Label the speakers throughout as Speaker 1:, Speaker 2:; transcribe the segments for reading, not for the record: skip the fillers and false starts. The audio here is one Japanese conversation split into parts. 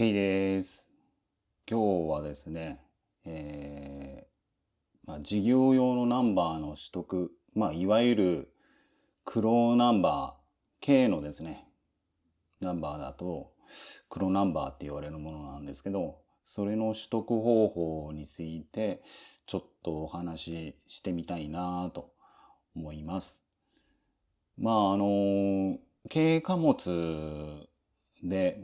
Speaker 1: ケイです。今日はですね、事業用のナンバーの取得、いわゆる黒ナンバー、K のですね、ナンバーだと黒ナンバーって言われるものなんですけど、それの取得方法についてちょっとお話ししてみたいなと思います。まああの、軽貨物で、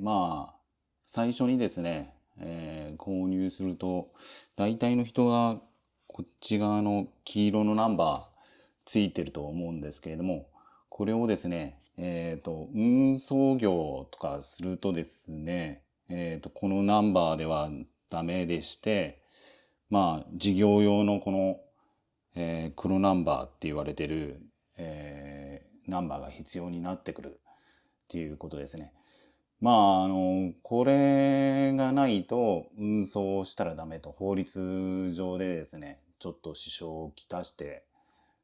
Speaker 1: 最初にですね、購入すると、大体の人がこっち側の黄色のナンバーついてると思うんですけれども、これをですね、運送業とかするとですね、このナンバーではダメでして、事業用のこの、黒ナンバーって言われてる、ナンバーが必要になってくるっていうことですね。これがないと運送したらダメと法律上でですね、ちょっと支障をきたして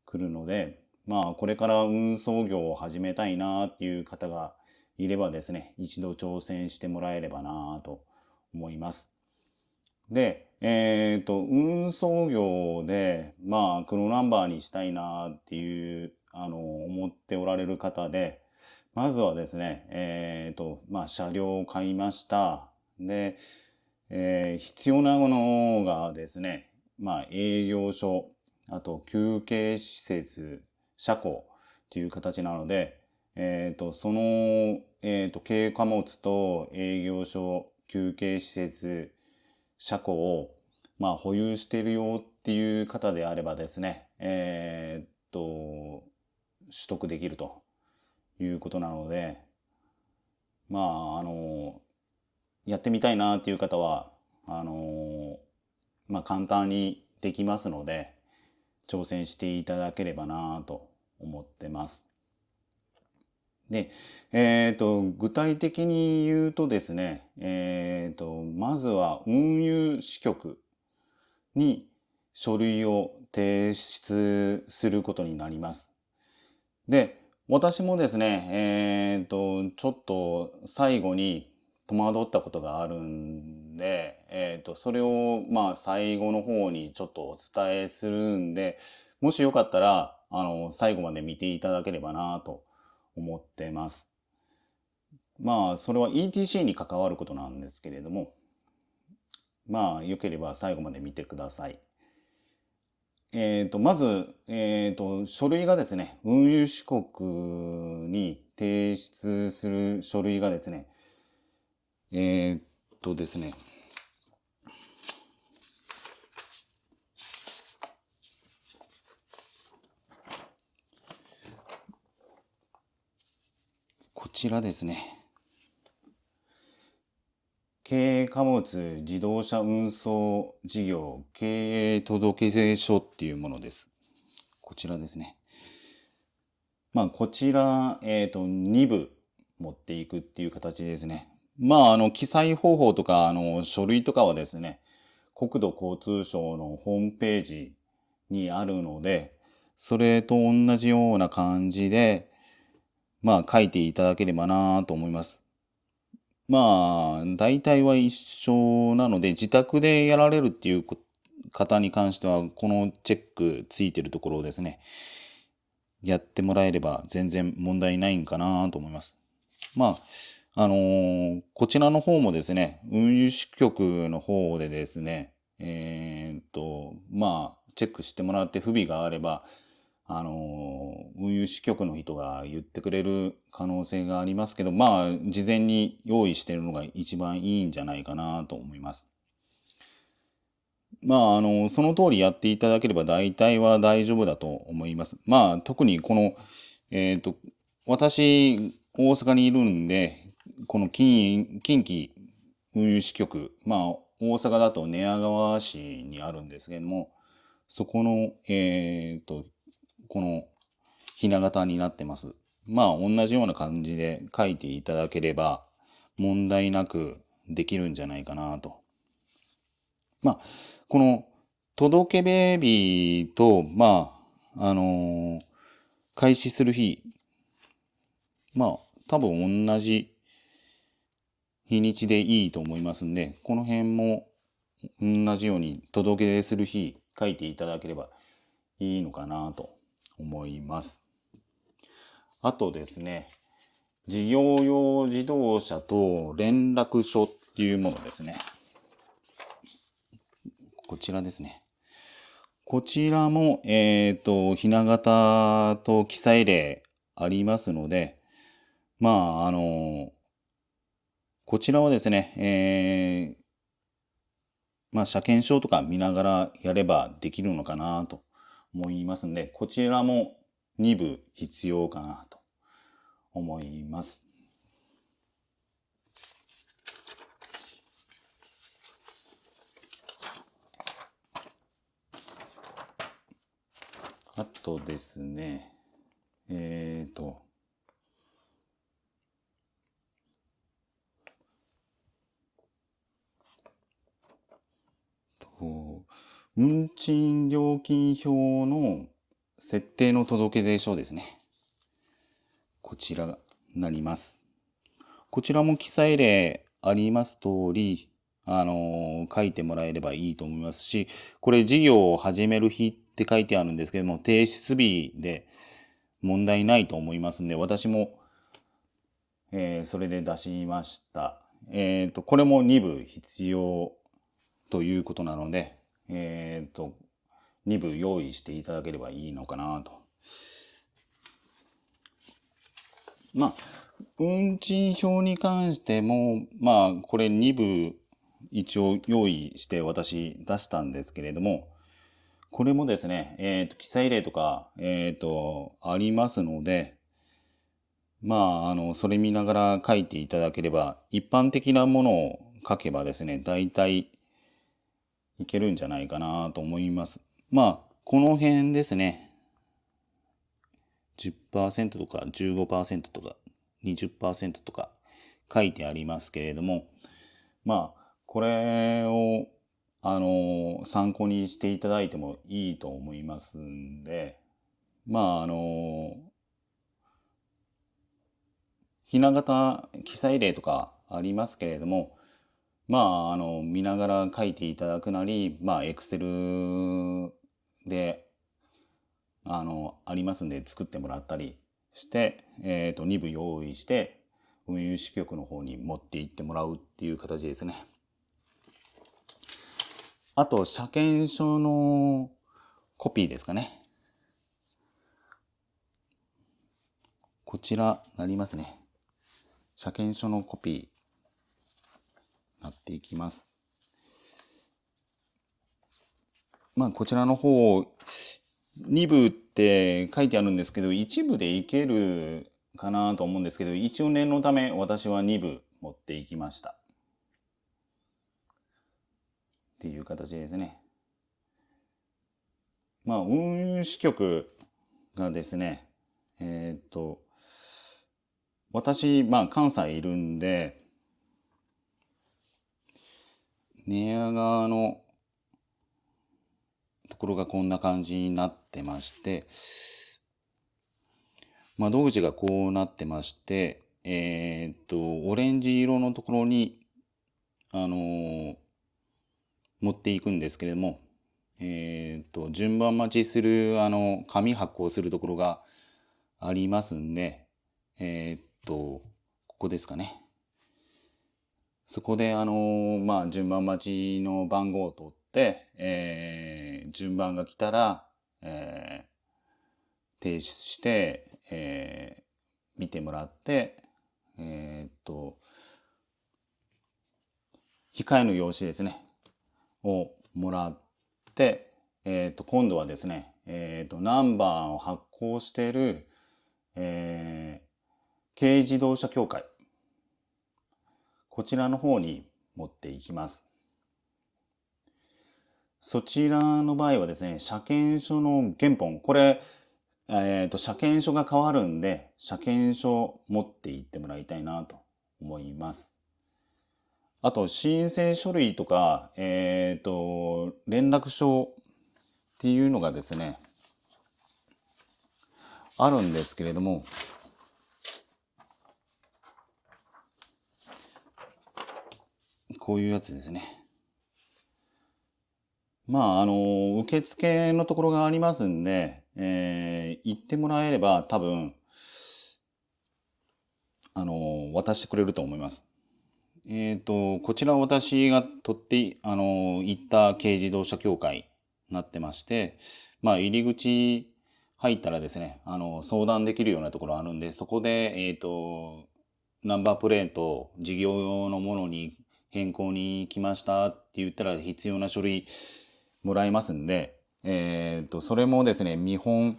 Speaker 1: くるので、これから運送業を始めたいなっていう方がいればですね、一度挑戦してもらえればなと思います。で、運送業で、黒ナンバーにしたいなっていう、思っておられる方で、まずはですね、車両を買いました。で、必要なものがですね、営業所、あと休憩施設、車庫っていう形なので、軽貨物と営業所、休憩施設、車庫を、保有しているよっていう方であればですね、取得できるということなので、まあ、あの、やってみたいなっていう方は、簡単にできますので、挑戦していただければなと思ってます。で、具体的に言うとですね、まずは運輸支局に書類を提出することになります。で、私もですね、ちょっと最後に戸惑ったことがあるんで、それを最後の方にちょっとお伝えするんで、もしよかったら、最後まで見ていただければなと思ってます。それは ETC に関わることなんですけれども、よければ最後まで見てください。まず、書類がですね、運輸支局に提出する書類がですね、えーっですね、こちらですね、軽貨物自動車運送事業経営届出書っていうものです。こちらですね。こちら、2部持っていくっていう形ですね。記載方法とか、書類とかはですね、国土交通省のホームページにあるので、それと同じような感じで、書いていただければなと思います。大体は一緒なので、自宅でやられるっていう方に関しては、このチェックついてるところをですね、やってもらえれば全然問題ないんかなと思います。こちらの方もですね、運輸支局の方でですね、チェックしてもらって不備があれば、運輸支局の人が言ってくれる可能性がありますけど、事前に用意してるのが一番いいんじゃないかなと思います。その通りやっていただければ大体は大丈夫だと思います。特にこの、えっと、私、大阪にいるんで、この近畿運輸支局、大阪だと寝屋川市にあるんですけれども、そこの、このひな形になってます。同じような感じで書いていただければ、問題なくできるんじゃないかなと。この届け出日と、開始する日、多分同じ日にちでいいと思いますんで、この辺も同じように届け出する日書いていただければいいのかなと思います。あとですね、事業用自動車と連絡書っていうものですね。こちらですね。こちらも、ひな形と記載例ありますので、まあ、こちらはですね、まあ、車検証とか見ながらやればできるのかなと思いますので、こちらも2部必要かなと思います。あとですね、運賃料金表の設定の届出書ですね。こちらになります。こちらも記載例あります通り、書いてもらえればいいと思いますし、これ事業を始める日って書いてあるんですけども、提出日で問題ないと思いますんで、私も、それで出しました。これも2部必要ということなので、2部用意していただければいいのかなと。まあ、運賃表に関しても、まあ、これ2部一応用意して私出したんですけれども、これもですね、記載例とか、ありますので、まあ、それ見ながら書いていただければ、一般的なものを書けばですね、大体いけるんじゃないかなと思います。まあ、この辺ですね、10% とか15% とか20% とか書いてありますけれども、まあ、これを、参考にしていただいてもいいと思いますんで、まあ、ひな形記載例とかありますけれども、まあ、見ながら書いていただくなり、まあ、エクセルで、ありますんで作ってもらったりして、2部用意して、運輸支局の方に持って行ってもらうっていう形ですね。あと、車検証のコピーですかね。こちらなりますね。車検証のコピーなっていきます。まあ、こちらの方、2部って書いてあるんですけど、1部でいけるかなと思うんですけど、一応念のため私は2部持っていきました。っていう形ですね。まあ、運輸支局がですね、私、まあ、関西いるんで、寝屋川のところがこんな感じになってまして、窓口がこうなってまして、オレンジ色のところに、持っていくんですけれども、順番待ちする、紙発行するところがありますんで、ここですかね。そこで、まあ、順番待ちの番号を取って、順番が来たら、提出して、見てもらって、控えの用紙ですね、をもらって、今度はですね、ナンバーを発行している、軽自動車協会、こちらの方に持っていきます。そちらの場合はですね、車検証の原本、これ、車検証が変わるんで、車検証持って行ってもらいたいなと思います。あと、申請書類とか、連絡書っていうのがですね、あるんですけれども、こういうやつですね。受付のところがありますんで、行ってもらえれば多分、渡してくれると思います。こちら私が取って、行った軽自動車協会になってまして、入り口入ったらですね、相談できるようなところあるんで、そこで、ナンバープレート、事業用のものに変更に来ましたって言ったら必要な書類もらえますんで、それもですね、見本、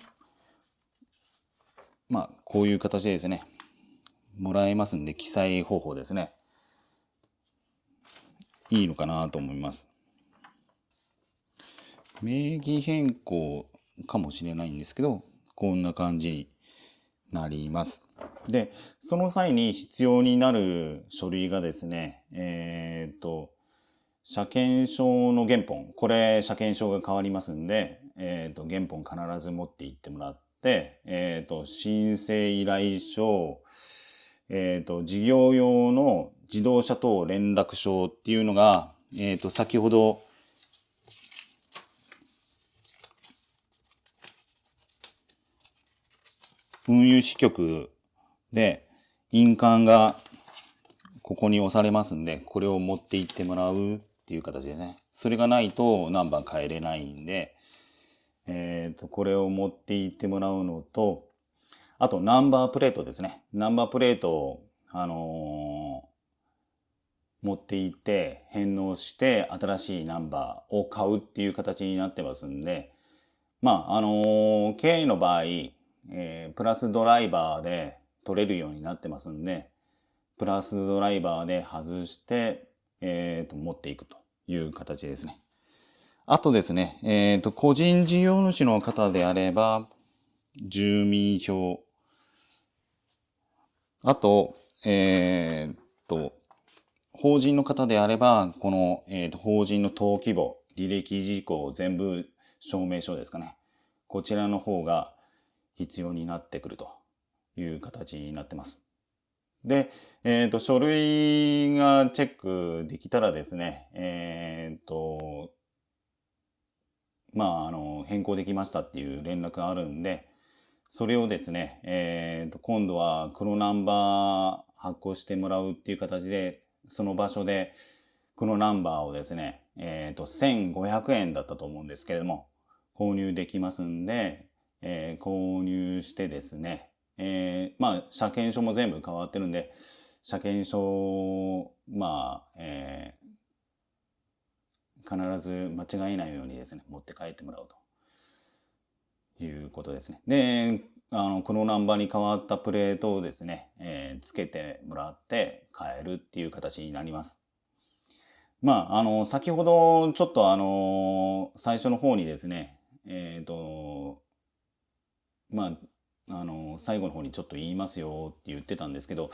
Speaker 1: こういう形でですね、もらえますんで、記載方法ですね。いいのかなと思います。名義変更かもしれないんですけど、こんな感じになります。で、その際に必要になる書類がですね、車検証の原本。これ、車検証が変わりますんで、原本必ず持って行ってもらって、申請依頼書、事業用の自動車等連絡書っていうのが、先ほど、運輸支局で印鑑がここに押されますんで、これを持って行ってもらうっていう形ですね。それがないとナンバー変えれないんで、これを持って行ってもらうのと、あとナンバープレートですね。ナンバープレートを、持って行って返納して新しいナンバーを買うっていう形になってますんで、K の場合、プラスドライバーで取れるようになってますんで、プラスドライバーで外して、持っていくという形ですね。あとですね、個人事業主の方であれば、住民票。あと、法人の方であれば、この、法人の登記簿、履歴事項全部証明書ですかね。こちらの方が必要になってくるという形になってます。で、書類がチェックできたらですね、変更できましたっていう連絡があるんで、それをですね、今度は黒ナンバー発行してもらうっていう形で、その場所で黒ナンバーをですね、1500円だったと思うんですけれども、購入できますんで、購入してですね、車検証も全部変わってるんで、車検証、必ず間違えないようにですね、持って帰ってもらうということですね。で、このナンバーに変わったプレートをですね、つけてもらって変えるっていう形になります。先ほどちょっと最初の方にですね、最後の方にちょっと言いますよって言ってたんですけど、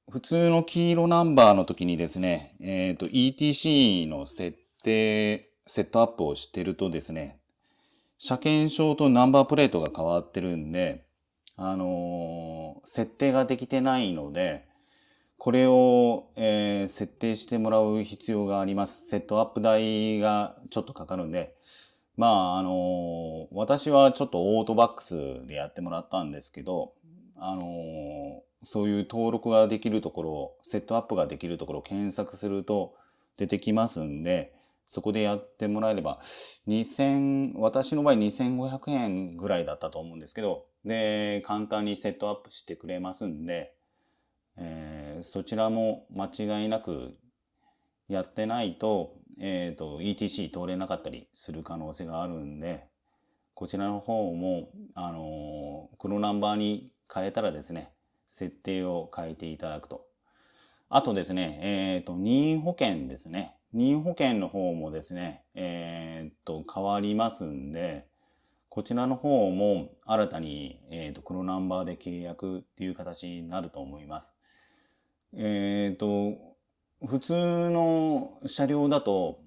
Speaker 1: 普通の黄色ナンバーの時にですね、ETC のセットアップをしてるとですね、車検証とナンバープレートが変わってるんで、設定ができてないので、これを、設定してもらう必要があります。セットアップ代がちょっとかかるんで、私はちょっとオートバックスでやってもらったんですけど、そういう登録ができるところ、セットアップができるところを検索すると出てきますんで、そこでやってもらえれば、私の場合2500円ぐらいだったと思うんですけど、で、簡単にセットアップしてくれますんで、そちらも間違いなくやってないと、ETC 通れなかったりする可能性があるんで、こちらの方も、黒ナンバーに変えたらですね、設定を変えていただくと。あとですね、任意保険ですね。任意保険の方もですね、変わりますんで、こちらの方も新たに、黒ナンバーで契約っていう形になると思います。普通の車両だと、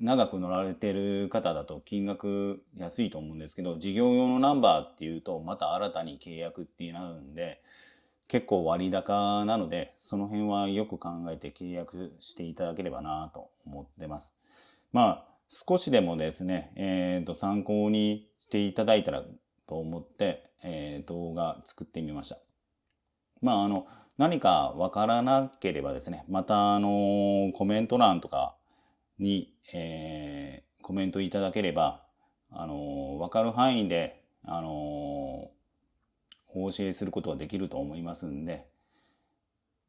Speaker 1: 長く乗られてる方だと金額安いと思うんですけど、事業用のナンバーっていうと、また新たに契約ってなるんで、結構割高なので、その辺はよく考えて契約していただければなと思ってます。まあ、少しでもですね、参考にしていただいたらと思って、動画作ってみました。まあ、何かわからなければですね、また、コメント欄とかに、コメントいただければ、わかる範囲で、お教えすることはできると思いますんで、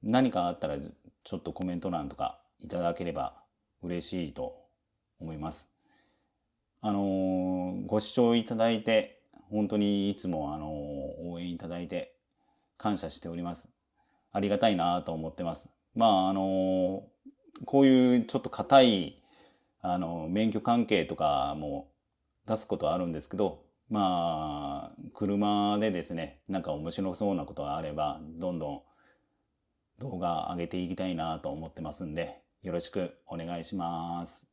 Speaker 1: 何かあったらちょっとコメント欄とかいただければ嬉しいと思います。ご視聴いただいて、本当にいつも応援いただいて感謝しております。ありがたいなと思ってます。まあ、こういうちょっと硬い、免許関係とかも出すことはあるんですけど、まあ、車でですね、なんか面白そうなことがあれば、どんどん動画上げていきたいなと思ってますんで、よろしくお願いします。